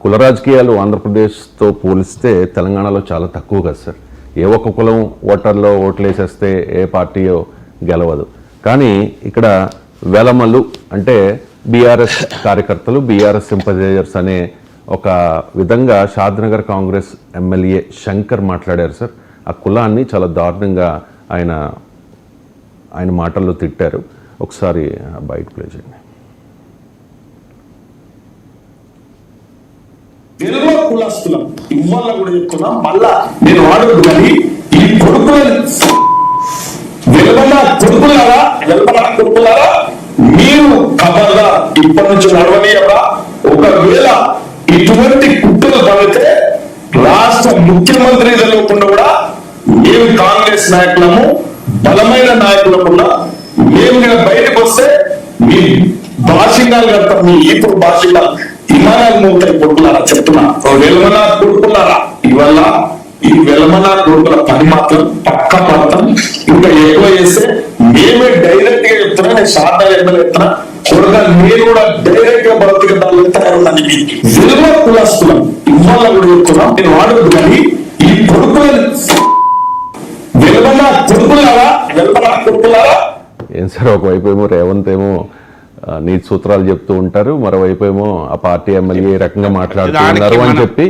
కుల రాజకీయాలు ఆంధ్రప్రదేశ్తో పోలిస్తే తెలంగాణలో చాలా తక్కువ కదా సార్. ఏ ఒక్క కులం ఓటర్లో ఓట్లు వేసేస్తే ఏ పార్టీయో గెలవదు. కానీ ఇక్కడ వెలమలు అంటే బీఆర్ఎస్ కార్యకర్తలు, బీఆర్ఎస్ సింపథైజర్స్ అనే ఒక విధంగా షాద్నగర్ కాంగ్రెస్ ఎమ్మెల్యే శంకర్ మాట్లాడారు సార్. ఆ కులాన్ని చాలా దారుణంగా ఆయన మాటల్లో తిట్టారు. ఒకసారి బయట ప్లే చేయండి. తెలుగు కులస్తులం ఇవాళ కూడా చెప్తున్నా, మళ్ళా నేను వాడదు కానీ ఈ కొడుకులారా మీరు కబర్గా ఇప్పటి నుంచి నడవనీయరా. ఒకవేళ ఇటువంటి కుట్రలు పడితే రాష్ట్ర ముఖ్యమంత్రి తెలియకుండా కూడా మేము కాంగ్రెస్ నాయకులము, బలమైన నాయకులకున్నా మేము బయటకు వస్తే మీ భాషింగాలు కడతాం, మీ ఇప్పుడు భాషింగాలు విమానాలు మోగుతాయి. కొడుకులారా చెప్తున్నా, వెలమలా కొడుకులారా, ఇవాళ ఈ వెలమలా కొడుకుల పని మాత్రం పక్క పడతాం. ఇంకా ఎక్కువ చేస్తే మేమే డైరెక్ట్ గా చెప్తున్నా, నేను శారదా ఎమ్మెల్యే చెప్తున్నా, కొడుక మీరు కూడా డైరెక్ట్ గా బ్రతికడాలు తయారుందని వెలుమ కులస్తులం ఇవాళ కూడా చెప్తున్నాం. నేను వాడదు కానీ ఈ కొడుకులను వెలమలా కొడుకులారా ఏం సార్, ఒకవైపు ఏమో రేవంత్ ఏమో నీతి సూత్రాలు చెప్తూ ఉంటారు, మరోవైపు ఏమో ఆ పార్టీ ఎమ్మెల్యే రకంగా మాట్లాడుతున్నారు అని చెప్పి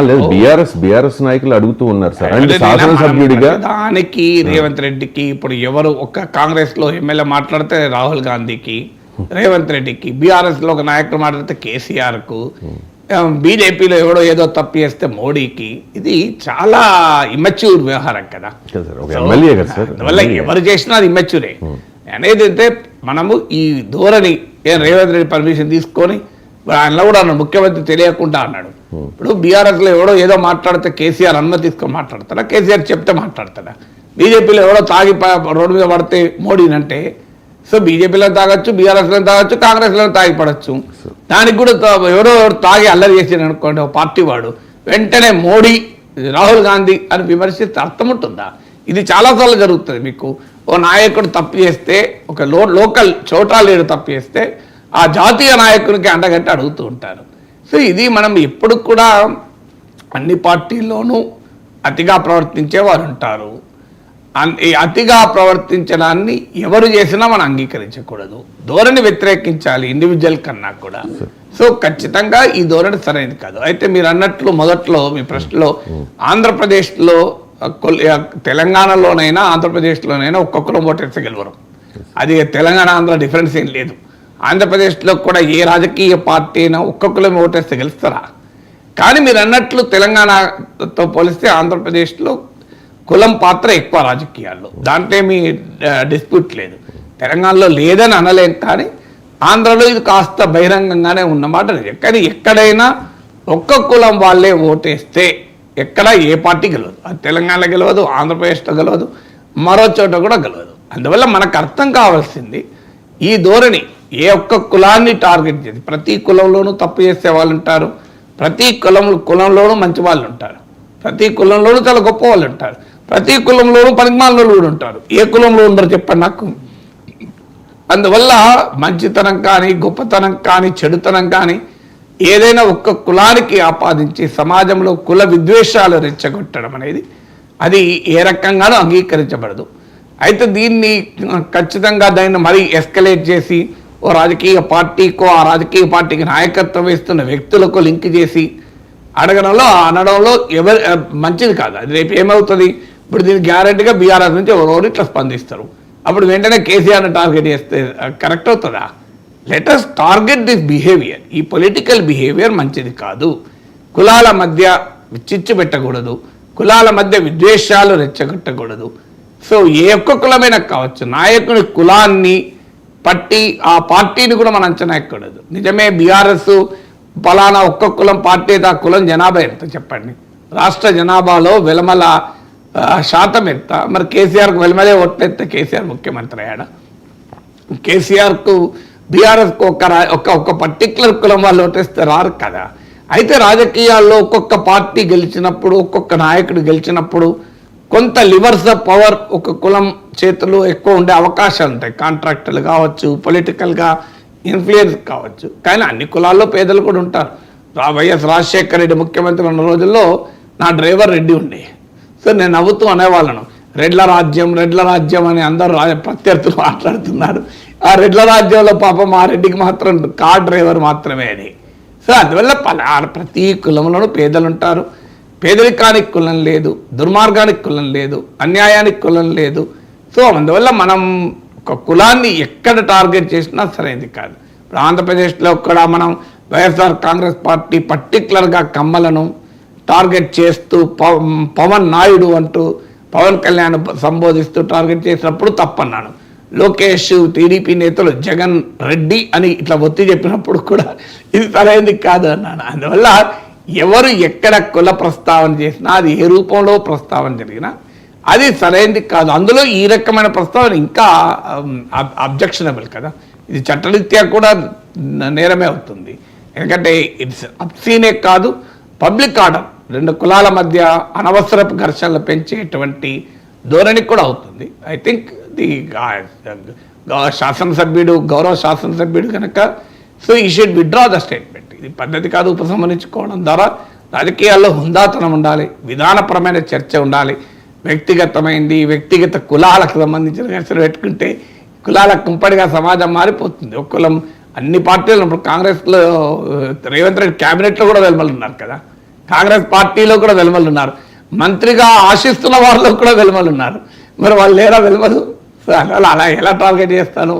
లేదు బీఆర్ఎస్ నాయకులు అడుగుతూ ఉన్నారు సార్. అంటే శాసనసభ్యుడిగా దానికి రేవంత్ రెడ్డికి ఇప్పుడు ఎవరు ఒక్క కాంగ్రెస్ లో ఎమ్మెల్యే మాట్లాడితే రాహుల్ గాంధీకి, రేవంత్ రెడ్డికి, బీఆర్ఎస్ లో ఒక నాయకుడు మాట్లాడితే కేసీఆర్ కు, బీజేపీలో ఎవడో ఏదో తప్పు చేస్తే మోడీకి. ఇది చాలా ఇమ్మెచ్యూర్ వ్యవహారం కదా. అందువల్ల ఎవరు చేసినా అది ఇమ్మెచ్యూరే అనేది. అయితే మనము ఈ ధోరణి రేవంత్ రెడ్డి పర్మిషన్ తీసుకొని ఆయనలో కూడా అన్నాడు, ముఖ్యమంత్రి తెలియకుండా అన్నాడు. ఇప్పుడు బీఆర్ఎస్ లో ఎవడో ఏదో మాట్లాడితే కేసీఆర్ అనుమతి తీసుకొని మాట్లాడతాడా, కేసీఆర్ చెప్తే మాట్లాడతాడా? బీజేపీలో ఎవడో తాగి రోడ్డు మీద పడితే మోడీనంటే, సో బీజేపీలో తాగొచ్చు, బీఆర్ఎస్లో తాగొచ్చు, కాంగ్రెస్లో తాగి పడవచ్చు. దానికి కూడా ఎవరో తాగి అల్లరి చేసాడు అనుకోండి ఒక పార్టీ వాడు, వెంటనే మోడీ, రాహుల్ గాంధీ అని విమర్శిస్తే అర్థం ఉంటుందా? ఇది చాలాసార్లు జరుగుతుంది. మీకు ఓ నాయకుడు తప్పు చేస్తే, ఒక లోకల్ చోటా లీడర్ తప్పు చేస్తే ఆ జాతీయ నాయకునికి అండగట్టి అడుగుతూ ఉంటారు. సో ఇది మనం ఎప్పుడు కూడా అన్ని పార్టీల్లోనూ అతిగా ప్రవర్తించే వారు ఉంటారు. ఈ అతిగా ప్రవర్తించడాన్ని ఎవరు చేసినా మనం అంగీకరించకూడదు. ధోరణి వ్యతిరేకించాలి ఇండివిజువల్ కన్నా కూడా. సో ఖచ్చితంగా ఈ ధోరణి సరైనది కాదు. అయితే మీరు అన్నట్లు మొదట్లో మీ ప్రశ్నలో ఆంధ్రప్రదేశ్లో, తెలంగాణలోనైనా ఆంధ్రప్రదేశ్లోనైనా ఒక్కొక్కరు ఓటేస్తే గెలవరు. అది తెలంగాణ ఆంధ్ర డిఫరెన్స్ ఏం లేదు. ఆంధ్రప్రదేశ్లో కూడా ఏ రాజకీయ పార్టీ అయినా ఒక్కొక్కరు ఓటేస్తే గెలుస్తారా? కానీ మీరు అన్నట్లు తెలంగాణతో పోలిస్తే ఆంధ్రప్రదేశ్లో కులం పాత్ర ఎక్కువ రాజకీయాల్లో, దాంట్లో ఏమీ డిస్ప్యూట్ లేదు. తెలంగాణలో లేదని అనలేం, కానీ ఆంధ్రలో ఇది కాస్త బహిరంగంగానే ఉన్నమాట నిజం. కానీ ఎక్కడైనా ఒక్క కులం వాళ్ళే ఓటేస్తే ఎక్కడ ఏ పార్టీ గెలవదు. అది తెలంగాణలో గెలవదు, ఆంధ్రప్రదేశ్లో గెలవదు, మరో చోట కూడా గెలవదు. అందువల్ల మనకు అర్థం కావాల్సింది ఈ ధోరణి ఏ ఒక్క కులాన్ని టార్గెట్ చేసి, ప్రతి కులంలోనూ తప్పు చేసే వాళ్ళు ఉంటారు, ప్రతి కులంలోనూ మంచి వాళ్ళు ఉంటారు, ప్రతి కులంలోనూ చాలా గొప్ప వాళ్ళు ఉంటారు, ప్రతి కులంలోనూ పనికిమాలిన కూడా ఉంటారు. ఏ కులంలో ఉండరు చెప్పండి నాకు? అందువల్ల మంచితనం కానీ, గొప్పతనం కానీ, చెడుతనం కానీ ఏదైనా ఒక్క కులానికి ఆపాదించి సమాజంలో కుల విద్వేషాలు రెచ్చగొట్టడం అనేది అది ఏ రకంగానూ అంగీకరించబడదు. అయితే దీన్ని ఖచ్చితంగా దాన్ని మరీ ఎస్కలేట్ చేసి ఓ రాజకీయ పార్టీకో, ఆ రాజకీయ పార్టీకి నాయకత్వం వేస్తున్న వ్యక్తులకు లింక్ చేసి అనడంలో ఎవరు మంచిది కాదు. అది రేపు ఏమవుతుంది? ఇప్పుడు దీనికి గ్యారెంటీగా బీఆర్ఎస్ నుంచి ఎవరెవరు ఇట్లా స్పందిస్తారు. అప్పుడు వెంటనే కేసీఆర్ని టార్గెట్ చేస్తే కరెక్ట్ అవుతుందా? Let us target this behaviour. ఈ పొలిటికల్ బిహేవియర్ మంచిది కాదు. కులాల మధ్య చిచ్చు పెట్టకూడదు, కులాల మధ్య విద్వేషాలు రెచ్చగొట్టకూడదు. సో ఏ ఒక్క కులమైనా కావచ్చు, నాయకుని కులాన్ని పట్టి ఆ పార్టీని కూడా మనం అంచనా ఎక్కకూడదు. నిజమే, బీఆర్ఎస్ ఫలానా ఒక్క కులం పార్టీ అయితే ఆ కులం జనాభా ఎంత చెప్పండి? రాష్ట్ర జనాభాలో వెలమల శాతం ఎంత? మరి కేసీఆర్కు వెలమలే ఓట్లెత్తే కేసీఆర్ ముఖ్యమంత్రి అయ్యాడా? కేసీఆర్కు బీఆర్ఎస్కు ఒక్క పర్టికులర్ కులం వాళ్ళు ఓటేస్తే రారు కదా. అయితే రాజకీయాల్లో ఒక్కొక్క పార్టీ గెలిచినప్పుడు, ఒక్కొక్క నాయకుడు గెలిచినప్పుడు కొంత లివర్స్ ఆఫ్ పవర్ ఒక కులం చేతులు ఎక్కువ ఉండే అవకాశాలు ఉంటాయి. కాంట్రాక్టర్లు కావచ్చు, పొలిటికల్గా ఇన్ఫ్లుయెన్స్ కావచ్చు. కానీ అన్ని కులాల్లో పేదలు కూడా ఉంటారు. వైఎస్ రాజశేఖర రెడ్డి ముఖ్యమంత్రి ఉన్న రోజుల్లో నా డ్రైవర్ రెడ్డి ఉండే. సో నేను నవ్వుతూ అనేవాళ్ళను, రెడ్ల రాజ్యం అని అందరూ ప్రత్యర్థులు మాట్లాడుతున్నారు. ఆ రెడ్ల రాజ్యంలో పాపం ఆ రెడ్డికి మాత్రం కార్ డ్రైవర్ మాత్రమే అని. సో అందువల్ల ప్రతి కులంలోనూ పేదలు ఉంటారు. పేదరికానికి కులం లేదు, దుర్మార్గానికి కులం లేదు, అన్యాయానికి కులం లేదు. సో అందువల్ల మనం ఒక కులాన్ని ఎక్కడ టార్గెట్ చేసినా సరైనది కాదు. ఇప్పుడు ఆంధ్రప్రదేశ్లో కూడా మనం వైఎస్ఆర్ కాంగ్రెస్ పార్టీ పర్టికులర్గా కమ్మలను టార్గెట్ చేస్తూ పవన్ నాయుడు అంటూ పవన్ కళ్యాణ్ సంబోధిస్తూ టార్గెట్ చేసినప్పుడు తప్పన్నాను. లోకేష్ టీడీపీ నేతలు జగన్ రెడ్డి అని ఇట్లా ఒత్తి చెప్పినప్పుడు కూడా ఇది సరైనది కాదు అన్నాను. అందువల్ల ఎవరు ఎక్కడ కుల ప్రస్తావన చేసినా, అది ఏ రూపంలో ప్రస్తావన జరిగినా అది సరైనది కాదు. అందులో ఈ రకమైన ప్రస్తావన ఇంకా అబ్జెక్షనబుల్ కదా, ఇది చట్టరీత్యా కూడా నేరమే అవుతుంది. ఎందుకంటే ఇట్స్ అబ్సీనే కాదు, పబ్లిక్ ఆర్డర్, రెండు కులాల మధ్య అనవసరపు ఘర్షణలు పెంచేటువంటి ధోరణి కూడా అవుతుంది. ఐ థింక్ ది శాసనసభ్యుడు, గౌరవ శాసనసభ్యుడు కనుక సో ఈ షుడ్ విత్డ్రా ద స్టేట్మెంట్. ఇది పద్ధతి కాదు. ఉపసంహరించుకోవడం ద్వారా రాజకీయాల్లో హుందాతనం ఉండాలి, విధానపరమైన చర్చ ఉండాలి. వ్యక్తిగత కులాలకు సంబంధించిన ఘర్షణ పెట్టుకుంటే కులాల కుంపడిగా సమాజం మారిపోతుంది. ఒక కులం అన్ని పార్టీలు ఇప్పుడు కాంగ్రెస్లో రేవంత్ రెడ్డి క్యాబినెట్లో కూడా వెలుమలున్నారు కదా, కాంగ్రెస్ పార్టీలో కూడా వెలుమలున్నారు, మంత్రిగా ఆశిస్తున్న వాళ్ళలో కూడా వెలుమలున్నారు. మరి వాళ్ళు లేరా వెలుమలు? అలా ఎలా టార్గెట్ చేస్తాను?